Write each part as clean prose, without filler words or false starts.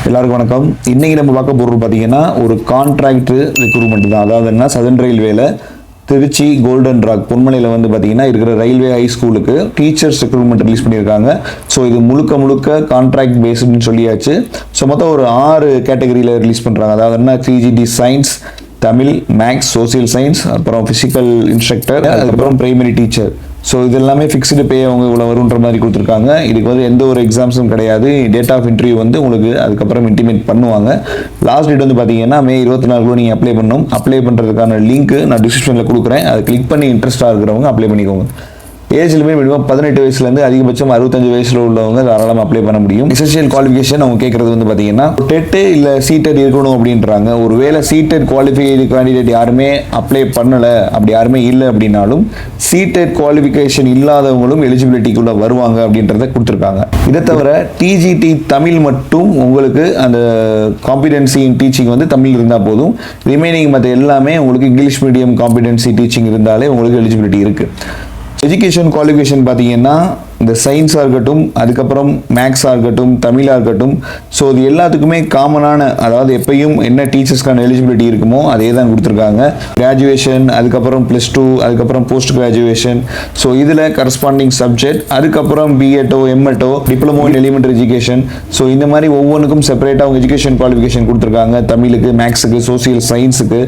எல்லாருக்கும் வணக்கம். இன்னைக்கு நம்ம பார்க்க போகிறது பார்த்தீங்கன்னா ஒரு கான்ட்ராக்ட் ரெக்ரூட்மெண்ட் தான். அதாவது என்ன, சதர்ன் ரயில்வேல திருச்சி கோல்டன் ராக் பொன்மலையில் வந்து பார்த்தீங்கன்னா இருக்கிற ரயில்வே ஹை ஸ்கூலுக்கு டீச்சர்ஸ் ரெக்ரூட்மெண்ட் ரிலீஸ் பண்ணியிருக்காங்க. ஸோ இது முழுக்க கான்ட்ராக்ட் பேஸ்டுன்னு சொல்லியாச்சு. ஸோ மொத்தம் ஒரு 6 கேட்டகரியில் ரிலீஸ் பண்ணுறாங்க. அதாவது என்ன, 3GT science, Tamil, maths, social science, அப்புறம் ஃபிசிக்கல் இன்ஸ்ட்ரக்டர், அதுக்கப்புறம் பிரைமரி டீச்சர். ஸோ இது எல்லாமே ஃபிக்ஸ்டு பே அவங்க இவ்வளோ வருன்ற மாதிரி கொடுத்துருக்காங்க. இதுக்கு வந்து எந்த ஒரு எக்ஸாம்ஸும் கிடையாது. டேட் ஆஃப் இன்டர்வியூ வந்து உங்களுக்கு அதுக்கப்புறம் இன்டிமேட் பண்ணுவாங்க. லாஸ்ட் டேட் வந்து பார்த்தீங்கன்னா மே 24 நீங்கள் அப்ளை பண்ணணும். அப்ளை பண்ணுறதுக்கான லிங்க் நான் டிஸ்கிரிப்ஷனில் கொடுக்குறேன். அதை கிளிக் பண்ணி இன்ட்ரெஸ்ட்டாக இருக்கிறவங்க அப்ளை பண்ணிக்கோங்க. ஏஜ் லிமிட் மினிமம் 18 வயசுலேருந்து அதிகபட்சம் 65 வயசில் உள்ளவங்க தாராளமாக அப்ளை பண்ண முடியும். எசென்ஷியல் குவாலிஃபிகேஷன் அவங்க கேட்குறது வந்து பார்த்தீங்கன்னா டெட் இல்லை சீட்டட் இருக்கணும் அப்படின்றாங்க. ஒரு வேளை சீட்டட் குவாலிஃபைடு கேண்டிடேட் யாருமே அப்ளை பண்ணலை, அப்படி யாருமே இல்லை அப்படின்னாலும் சீட்டட் குவாலிஃபிகேஷன் இல்லாதவங்களும் எலிஜிபிலிட்டிக்குள்ளே வருவாங்க அப்படின்றத கொடுத்துருக்காங்க. இதை தவிர டிஜிடி தமிழ் மட்டும் உங்களுக்கு அந்த காம்பிடென்சி இன் டீச்சிங் வந்து தமிழ் இருந்தால் போதும். ரிமைனிங் மற்ற எல்லாமே உங்களுக்கு இங்கிலீஷ் மீடியம் காம்பிடென்சி டீச்சிங் இருந்தாலே உங்களுக்கு எலிஜிபிலிட்டி இருக்குது. எஜுகேஷன் குவாலிஃபிகேஷன் பார்த்தீங்கன்னா இந்த சயின்ஸாக இருக்கட்டும், அதுக்கப்புறம் மேக்ஸாக இருக்கட்டும், தமிழாக இருக்கட்டும், ஸோ இது எல்லாத்துக்குமே காமனான, அதாவது எப்பயும் என்ன டீச்சர்ஸ்க்கான எலிஜிபிலிட்டி இருக்குமோ அதே தான் கொடுத்துருக்காங்க. கிராஜுவேஷன், அதுக்கப்புறம் +2, அதுக்கப்புறம் போஸ்ட் கிராஜுவேஷன், ஸோ இதில் கரஸ்பாண்டிங் சப்ஜெக்ட், அதுக்கப்புறம் பிஎட்டோ, எம்எட்டோ, diploma in elementary education, so இந்த மாதிரி ஒவ்வொன்றுக்கும் செப்பரேட்டாக அவங்க எஜுகேஷன் குவாலிஃபிகேஷன் கொடுத்துருக்காங்க. தமிழுக்கு, மேக்ஸுக்கு, சோசியல் சயின்ஸுக்கு,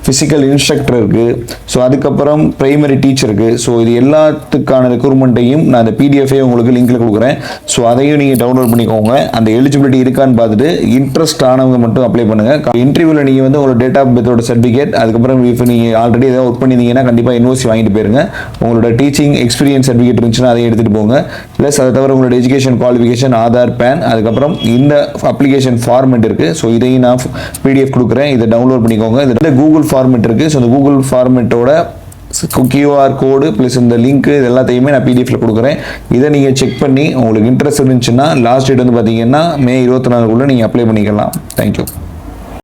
ஃபிசிக்கல் இன்ஸ்ட்ரக்டருக்கு, ஸோ அதுக்கப்புறம் பிரைமரி டீச்சருக்கு. ஸோ இது எல்லாத்துக்கான ரெக்ரூட்மெண்ட்டையும் நான் அந்த PDF உங்களுக்கு லிங்க்ல கொடுக்குறேன். ஸோ அதையும் நீங்கள் டவுன்லோட் பண்ணிக்கோங்க. அந்த எலிஜிபிலிட்டி இருக்கான்னு பார்த்துட்டு இன்ட்ரெஸ்ட் ஆனவங்க மட்டும் அப்ளை பண்ணுங்க. இன்டர்வியூவில் நீங்கள் வந்து உங்களோட டேட் ஆஃப் பர்த்தோட சர்டிஃபிகேட், அதுக்கப்புறம் இப்போ நீங்கள் ஆல்ரெடி ஏதாவது ஒர்க் பண்ணியிருந்தீங்கன்னா கண்டிப்பாக NOC வாங்கிட்டு போயிருங்க. உங்களோட டீச்சிங் எக்ஸ்பீரியன்ஸ் சர்டிஃபிகேட் இருந்துச்சுன்னா அதை எடுத்துகிட்டு போங்க. ப்ளஸ் அதை தவிர உங்களோட எஜுகேஷன் குவாலிஃபிகேஷன், ஆதார், பேன், அதுக்கப்புறம் இந்த அப்ளிகேஷன் ஃபார்மெட் இருக்குது. ஸோ இதையும் நான் PDF கொடுக்குறேன். இதை டவுன்லோட் பண்ணிக்கோங்க. இதில் கூகுள் ஃபார்மெட் இருக்குது. ஸோ இந்த கூகுள் ஃபார்மெட்டோட QR கோடு ப்ளஸ் இந்த லிங்க் இது எல்லாத்தையுமே நான் PDFல கொடுக்குறேன். இதை நீங்கள் செக் பண்ணி உங்களுக்கு இன்ட்ரெஸ்ட் இருந்துச்சுன்னா லாஸ்ட் டேட் வந்து பார்த்தீங்கன்னா மே 24 நீங்கள் அப்ளை பண்ணிக்கலாம். தேங்க்யூ.